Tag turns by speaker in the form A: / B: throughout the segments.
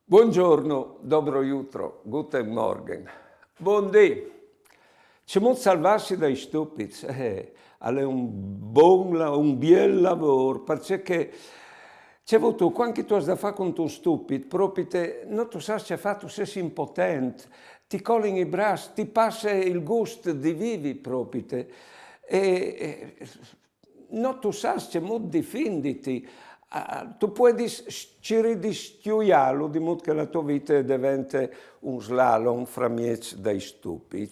A: Buongiorno, dobro jutro, guten Morgen. Buondì. Ci mo salvarsi dai stupidi, è un bel lavoro, perché c'è avuto, quando tu hai da fare con un stupido, proprio te, non tu sai che fatto, sei impotente, ti colli i bracci, ti passa il gusto di vivi proprio te, non tu sai che mo difenditi. Tu puoi rischiuiarlo di modo che la tua vita diventa un slalom fra mieci dai stupidi.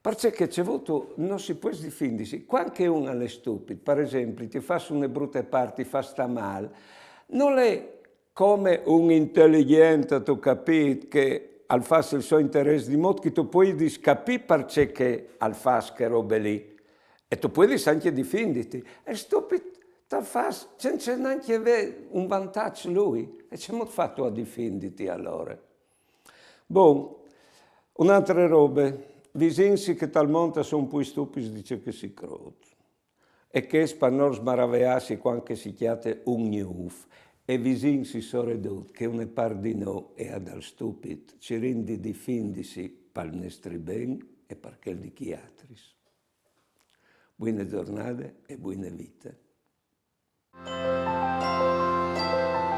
A: Perché c'è avuto, non si può difendersi. Quando uno è stupido, per esempio, ti fa una brutta parte, ti fa sta male, non è come un intelligente, tu capisci, che al fa il suo interesse, di modo che tu puoi capire perché al fa che robe lì. E tu puoi anche difenderti. È stupido. Senza neanche avere un vantaggio lui. E ci abbiamo fatto a difenderti allora. Boh, un'altra roba, visinsi che talvolta sono più stupidi di ciò che si crede. E che per non smaraviarsi quando si chiama un news. E visinsi sono ridotti che una parte di noi è dal stupido, ci rende difendersi per il nostro bene e per quel di chi altri. Buone giornate e buone vite.